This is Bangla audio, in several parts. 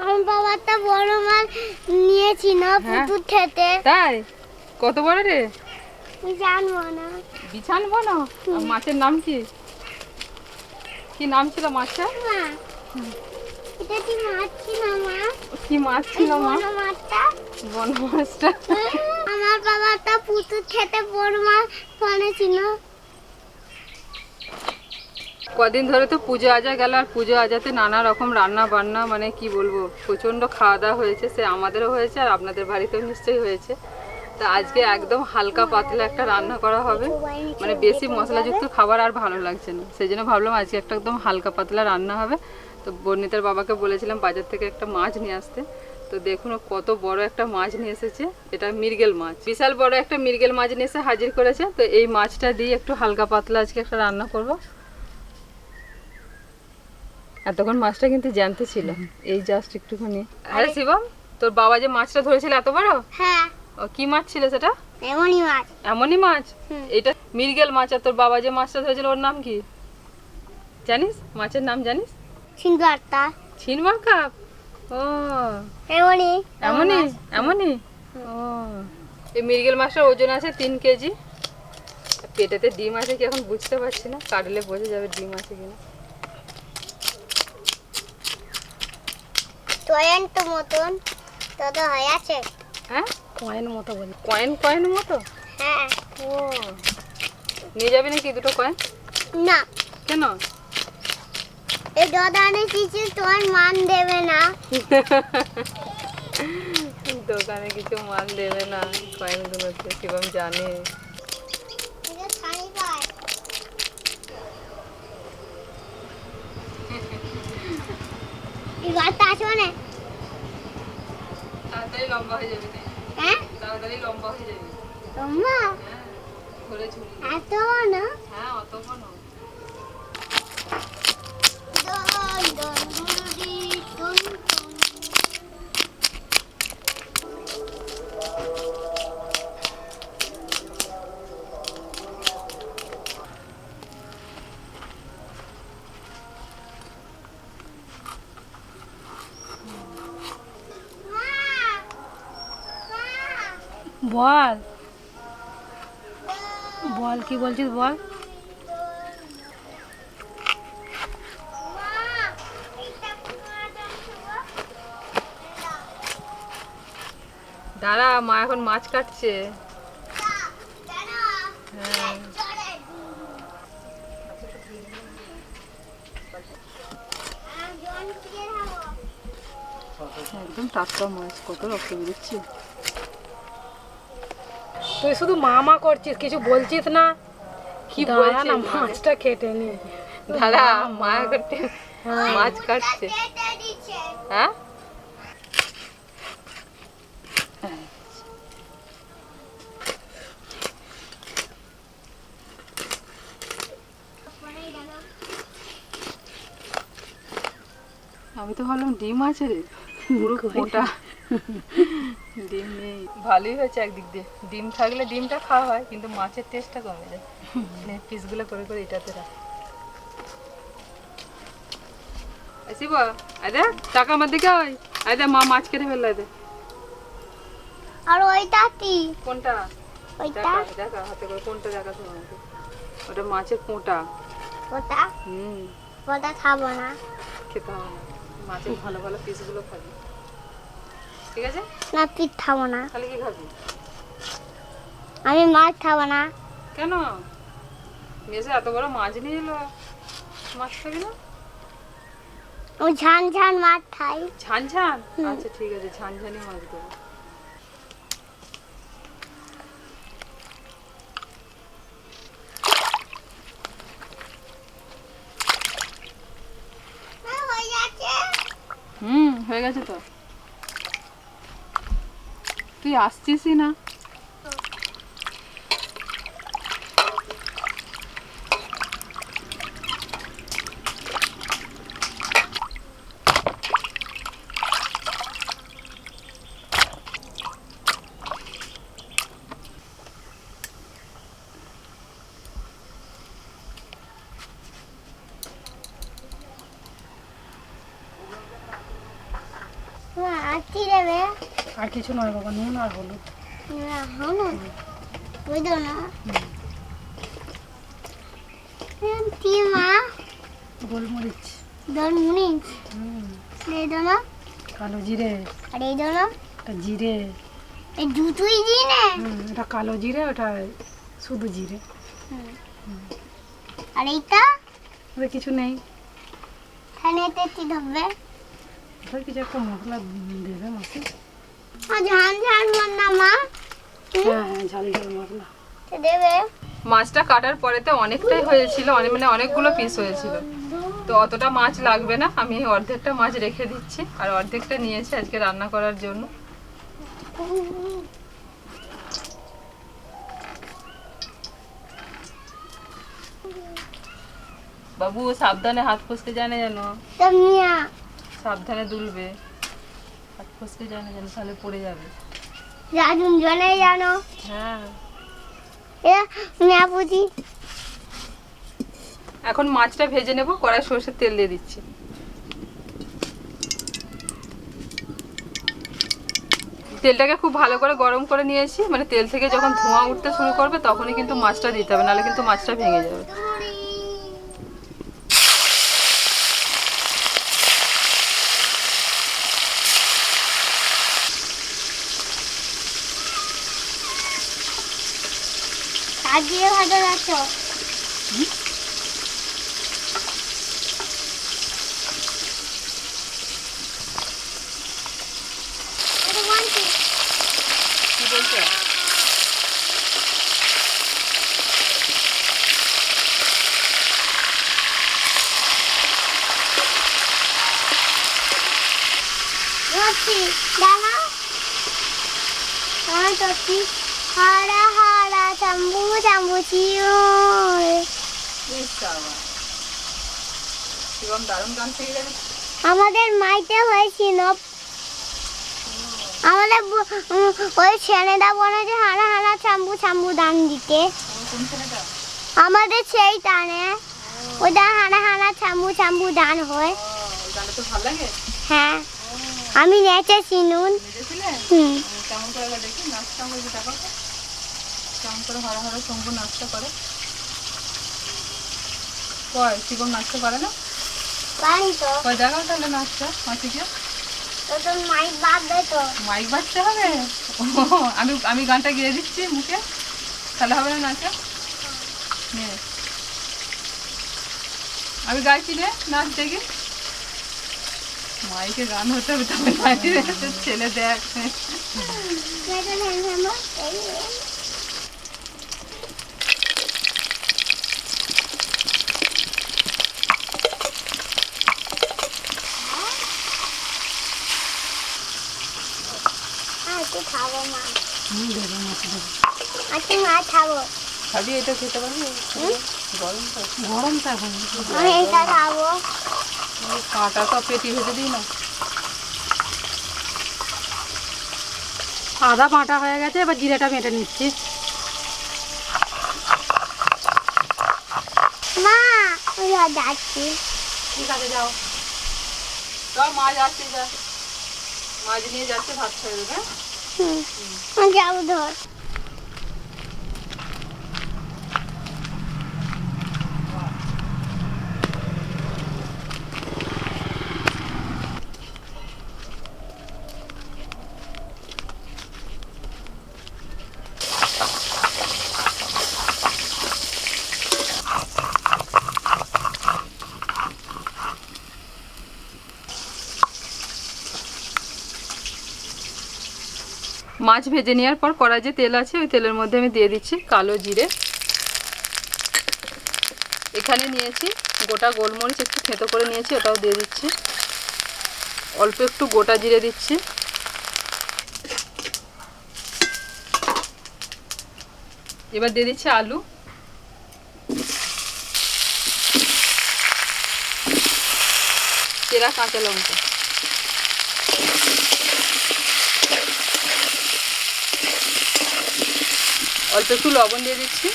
আমার বাবা তো বড় মাছ নিয়েছিল পুকুর থেকে। তাই? কত বড় রে? জানবো না। বিছানবো না? মাছের নাম কি? কি নাম ছিল মাছটা? মা, এটা কি মাছ ছিল মা? কি মাছ ছিল মা? বড় মাছটা। বন মাছটা। আমার বাবা তো পুকুর থেকে বড় মাছ ধরেছিল। কদিন ধরে তো পুজো আজা গেল, আর পুজো আজাতে নানা রকম রান্না বান্না, মানে কি বলবো, প্রচণ্ড খাওয়া দাওয়া হয়েছে। সে আমাদেরও হয়েছে আর আপনাদের বাড়িতেও নিশ্চয়ই হয়েছে। তা আজকে একদম হালকা পাতলা একটা রান্না করা হবে, মানে বেশি মশলাযুক্ত খাবার আর ভালো লাগছে না, সেই জন্য ভাবলাম আজকে একটা একদম হালকা পাতলা রান্না হবে। তো বর্ণিতার বাবাকে বলেছিলাম বাজার থেকে একটা মাছ নিয়ে আসতে। তো দেখুন ও কত বড় একটা মাছ নিয়ে এসেছে। এটা মৃগেল মাছ, বিশাল বড় একটা মৃগেল মাছ নিয়ে এসে হাজির করেছে। তো এই মাছটা দিয়ে একটু হালকা পাতলা আজকে একটা রান্না করব। এতক্ষণ মাছটা কিন্তু জানতে ছিল, এই জাস্ট একটুখানি। আরে শিবম, তোর বাবা যে মাছটা ধরেছিল এত বড়, হ্যাঁ, ও কি মাছ ছিল সেটা? এমনই মাছ। এমনই মাছ? এটা মৃগেল মাছ। আর তোর বাবা যে মাছটা ধরেছিল ওর নাম কি জানিস? মাছের নাম জানিস? সিঙ্গারটা ছিনবার কাপ। ও এমনই এমনই এমনই। ও এই মৃগেল মাছটার ওজন আছে 3 কেজি। পেটেতে ডিম আছে কি এখন বুঝতে পারছি না, কাটলে বোঝা যাবে ডিম আছে কিনা। টয়েন তো মতন তো হয়ে আছে। হ্যাঁ, কয়েন মতো বলি। কয়েন কয়েন মতো? হ্যাঁ। ও নিয়ে যাবি নাকি দুটো কয়েন? না, কেন? এই দোকানে কিছু তোমার মান দেবে না। দোকানে কিছু মান দেবে না কয়েনগুলোতে, শিবম জানে। এটা ছানি পায়। এই গাছটা আছে মানে? তাড়াতাড়ি লম্বা হয়ে যাবে। হ্যাঁ, তাড়াতাড়ি লম্বা হয়ে যাবে। তোমা হ্যাঁ, ধরে ঝুলি। এত না? হ্যাঁ, অত বড়। দন দন দুরুদি টুন টুন। বল বল, কি বলছিস বল। দাঁড়া, মা এখন মাছ কাটছে। হ্যাঁ, একদম টাটকা মাছ, কত রক্ত বেরোচ্ছে। তুই শুধু মা করছিস, কিছু বলছিস না? কি দাঁড়া বলছিস? না, মাছটা কেটে নি। দাঁড়া, মা এখন মাছ কাটছে। হ্যাঁ, আমি তো ভাবলাম ডিম আছে রে, পুরো মোটা ডিম নেই। ভালোই হয়েছে একদিক দিয়ে, ডিম থাকলে ডিমটা খাওয়া হয়, কিন্তু মাছের টেস্টটা কমে যায়। পিসগুলো করে করে এটাতে রাখ। শিব, আরে টাকা আমার দিকে ওই, আরে মা মাছ কেটে ফেললে দে। আর ওইটা কি? কোনটা? ওইটা দেখা দেখা হাতে করে, কোনটা দেখা তোমার? ওটা মাছের পোঁটা। ওটা ওটা খাবো না। খেতে হবে না, মাছের ভালো ভালো পিসগুলো খাবি, ঠিক আছে? না, পিঠ খাবো না। তাহলে কি খাবি? আমি মাছ খাবো না। কেন? মেসে এত বড় মাছ নিয়ে এলো, মাছ খাবি না? ও ঝান ঝান মাছ খাই। ঝান ঝান? আচ্ছা ঠিক আছে, ঝান ঝানি মাছ দেবো। হয়ে গেছে তো। তুই আসছিসই না। মা আর কি দেবে? আর কিছু নয় বাবা, নুন আর হলুদ। না হলুদ ওই দাও না। কি মা? গোলমরিচ। গোলমরিচ এই দাও না। কালো জিরে। আর এই দাও না। এটা জিরে। এই দুটোই দিই না। এটা কালো জিরে, ওটা শুধু জিরে। আর এইটা ওটা কিছু নেই। এখানে এতে কি ধরবে? ওটা কিছু একটা মশলা দেবে মাকে। ঝাল ঝাল রান্না মা। হ্যাঁ হ্যাঁ, ঝাল ঝাল মশলা দেবে। মাছটা কাটার পরেতে অনেকটাই হয়েছিল, মানে অনেকগুলো পিস হয়েছিল, তো অতটা মাছ লাগবে না। আমি অর্ধেকটা মাছ রেখে দিচ্ছি আর অর্ধেকটা নিয়েছি আজকে রান্না করার জন্য। বাবু সাবধানে হাত ফসকে যায় না যেন, তুমিয়া সাবধানে দুলবে, হাত ফসকে যায় না যেন, তাহলে পড়ে যাবে। রাজুন জলে জানো। হ্যাঁ, এ মিয়া পুজি। এখন মাছটা ভেজে নেব। কড়াই সরষের তেল দিয়ে দিচ্ছি। তেলটাকে খুব ভালো করে গরম করে নিয়েছি, মানে তেল থেকে যখন ধোঁয়া উঠতে শুরু করবে তখনই কিন্তু মাছটা দিতে হবে, নাহলে কিন্তু মাছটা ভেঙে যাবে। সাজিয়ে ভাজা যাচ্ছ। কি বলছো? জানো আমার সত্যি হারা হারা চাম্বু চাম্বু চিও। শিবম দারুণ গান শিখে যাবে। আমাদের মাইতে হয়েছিল, আমাদের ওই ছেলেটা বলেছে হারা হারা চাম্বু চাম্বু দান দিতে। কোন ছেলেটা? আমাদের সেই টানে ওটা হারা হারা চাম্বু চাম্বু দান হয়। ওই গানটা তো ভালো লাগে। হ্যাঁ আমি নেচেছি নুন। বুঝেছিলে? কেমন করে একবার দেখি নাচটা হয়েছে, দেখো তো কেমন করে হরা হরা শম্ভু নাচটা করে। কয় শিবম নাচতে পারে না? পারি তো। কয় দেখাও তাহলে নাচটা মাসিকে। তো তোর মাইক বাঁধবে তো। মাইক বাজতে হবে? আমি গানটা গেয়ে দিচ্ছি মুখে, তাহলে হবে না নাচা? নে আমি গাইছি রে, নাচ দেখি। মাইকে গান হতে হবে, তবে ছেলে দেখ। খাবো মা। দেবে মাছ দেবে। আজকে মাছ খাবো। খাবি? এটা খেতে পারবি? গরম তো। গরম তো এখন। আমি এটা খাবো। কাঁটা তো পেটি ভেজে দিই না। আদা বাটা হয়ে গেছে, এবার জিরেটা বেটে নিচ্ছি। মা ওই যাচ্ছি। ঠিক আছে যাও। চল মাছ আসছে, যা মাছ নিয়ে যাচ্ছে, ভাত খেয়ে দেবে। যাবো ধর। মাছ ভেজে নেওয়ার পর কড়াই যে তেল আছে ওই তেলের মধ্যে আমি দিয়ে দিচ্ছি কালো জিরে। এখানে নিয়েছি গোটা গোলমরিচ, একটু থেঁতো করে নিয়েছি, ওটাও দিয়ে দিচ্ছি। অল্প একটু গোটা জিরে দিচ্ছি। এবার দিয়ে দিচ্ছি আলু, চেরা কাঁচা লঙ্কা, অল্প একটু লবণ দিয়ে দিচ্ছি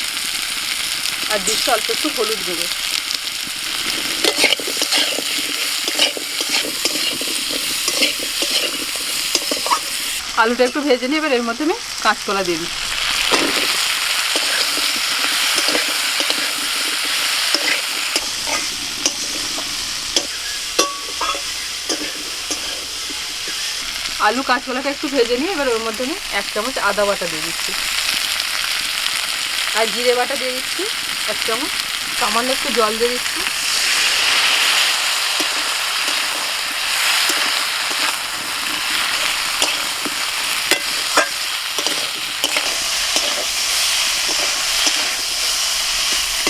আর দিচ্ছি অল্প একটু হলুদ গুঁড়ো। আলুটা একটু ভেজে নিয়ে এবার এর মধ্যে আমি কাঁচকলা দিয়ে দিচ্ছি। আলু কাঁচকলাটা একটু ভেজে নিয়ে এবার ওর মধ্যে আমি 1 চামচ আদা বাটা দিয়ে দিচ্ছি আর জিরে বাটা দিয়ে দিচ্ছি 1 চামচ, সামান্য একটু জল দিয়ে দিচ্ছি।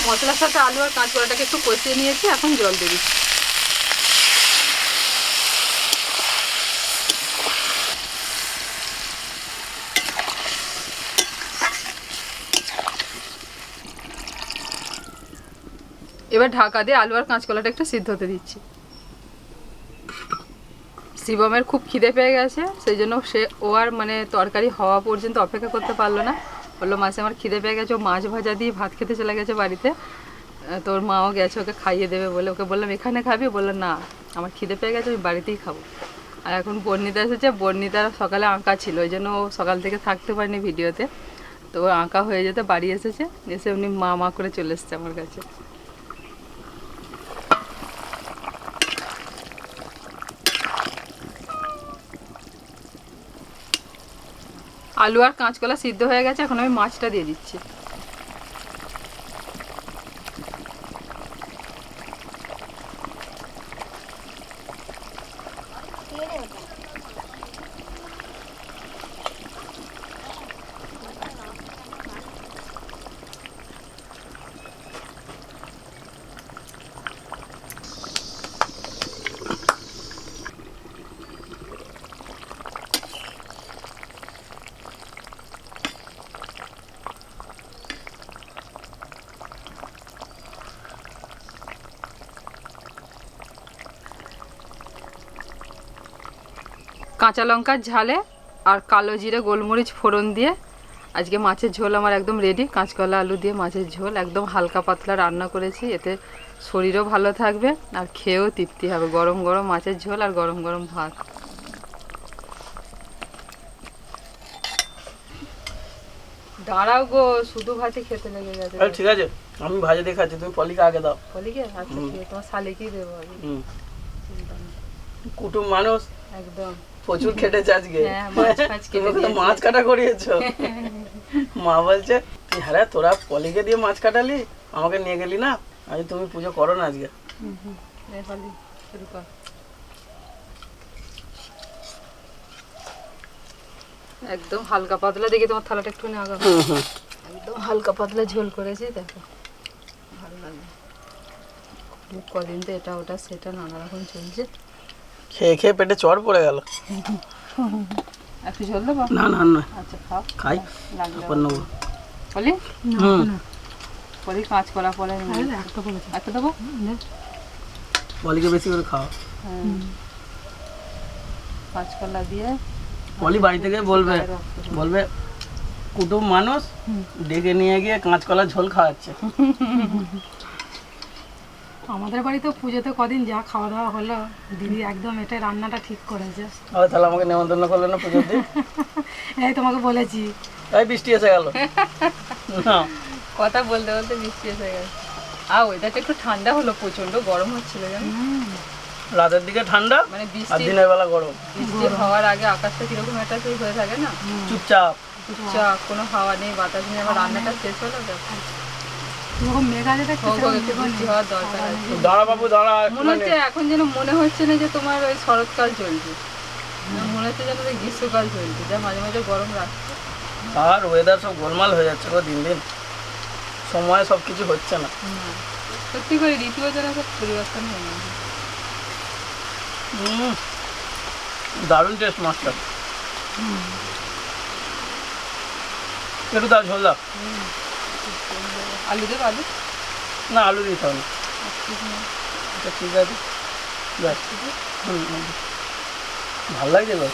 মশলার সাথে আলু আর কাঁচকলাটাকে একটু কষিয়ে নিয়েছি, এখন জল দিয়ে দিচ্ছি। এবার ঢাকা দিয়ে আলু আর কাঁচকলাটা একটু সিদ্ধ হতে দিচ্ছি। শিবমের খুব খিদে পেয়ে গেছে, সেই জন্য ও আর মানে তরকারি হওয়া পর্যন্ত অপেক্ষা করতে পারলো না। বললো মাসে আমার খিদে পেয়ে গেছে, ও মাছ ভাজা দিয়ে ভাত খেতে চলে গেছে বাড়িতে। তোর মাও গেছে ওকে খাইয়ে দেবে বলে, ওকে বললাম এখানে খাবি, বললো না আমার খিদে পেয়ে গেছে আমি বাড়িতেই খাবো। আর এখন বর্ণিতা এসেছে, বর্ণিতার সকালে আঁকা ছিল, ওই জন্য ও সকাল থেকে থাকতে পারেনি ভিডিওতে। তো আঁকা হয়ে যেতে বাড়ি এসেছে, এসে উনি মা মা করে চলে এসেছে আমার কাছে। আলু আর কাঁচকলা সিদ্ধ হয়ে গেছে, এখন আমি মাছটা দিয়ে দিচ্ছি। কাঁচা লঙ্কার ঝালে আর কালো জিরে গোলমরিচ ফোড়ন দিয়ে আজকে মাছের ঝোল আমার একদম রেডি। কাঁচকলা আলু দিয়ে মাছের ঝোল একদম হালকা পাতলা রান্না করেছি, এতে শরীরও ভালো থাকবে আর খেয়েও তৃপ্তি হবে। গরম গরম মাছের ঝোল আর গরম গরম ভাত। দাঁড়াও গো, শুধু ভাতে খেতে লেগে গেছে। ঠিক আছে, আমি ভাজা দিয়ে খাচ্ছি, তুমি পলিকে আগে দাও। পলিকে? আচ্ছা ঠিক আছে, তোমার শালিকেই দেবো আমি। কুটুম মানুষ একদম প্রচুর খেটেছে আজকে। হ্যাঁ, মাছ ফাছ কেটে তুমি তো দিয়েছে। মাছ কাটা করিয়েছো। মা বলছে তুই হ্যাঁ তোরা পলিকে দিয়ে মাছ কাটালি, আমাকে নিয়ে গেলি না। আজ তুমি পুজো করো না আজকে। শুরু কর। একদম হালকা পাতলা, দেখি তোমার থালাটা একটু আগা। একদম হালকা পাতলা ঝোল করেছি, দেখো ভালো লাগে। কদিন তো এটা ওটা সেটা নানা রকম চলছে, খেয়ে খেয়ে পেটে চড় পড়ে গেল। একটু ঝোল দেবো? না না না, আচ্ছা খাও, খাই লাগলে তারপর নেবো। বলি বলি কাঁচ করা পরে একটা দেবো। পলিকে বেশি করে খাও। কাঁচকলা দিয়ে পলি বাড়ি থেকে বলবে বলবে কুটুম মানুষ ডেকে নিয়ে গিয়ে কাঁচকলা ঝোল খাওয়াচ্ছে। আমাদের বাড়িতে পুজোতে কদিন যা খাওয়া দাওয়া হলো, দিদি একদম এটা রান্নাটা ঠিক করেছে। তাহলে আমাকে নেমন্তন্ন করলে না পুজোর দিন? এই তোমাকে বলেছি। এই বৃষ্টি এসে গেল। না কথা বলতে বলতে বৃষ্টি এসে গেছে। আর ওয়েদারটা একটু ঠান্ডা হলো, প্রচন্ড গরম হচ্ছিল জানো। রাতের দিকে ঠান্ডা মানে আর দিনের বেলা গরম। বৃষ্টি হওয়ার আগে আকাশটা কিরকম একটা সেই হয়ে থাকে না, চুপচাপ চুপচাপ, কোনো হাওয়া নেই বাতাস নেই। আমার রান্নাটা শেষ হলো, দেখো এরকম মেঘ আছে দেখো, একটু বৃষ্টি হওয়ার দরকার আছে। দাঁড়া বাবু দাঁড়া। মনে হচ্ছে এখন যেন মনে হচ্ছে না যে তোমার ওই শরৎকাল চলছে, মনে হচ্ছে যেন ওই গ্রীষ্মকাল চলছে, যা মাঝে মাঝে গরম রাখছে। আর ওয়েদার সব গোলমাল হয়ে যাচ্ছে গো দিন দিন, সময় সব কিছু হচ্ছে না। সত্যি করে ঋতুও যেন সব পরিবর্তন হয়ে গেছে। দারুণ টেস্ট মাছটা। একটু দাও ঝোল দাও। আলু দেবো? আলু না আলু দিতে হবে না। আচ্ছা ঠিক আছে, ব্যাস। ভালো লাগছে গো।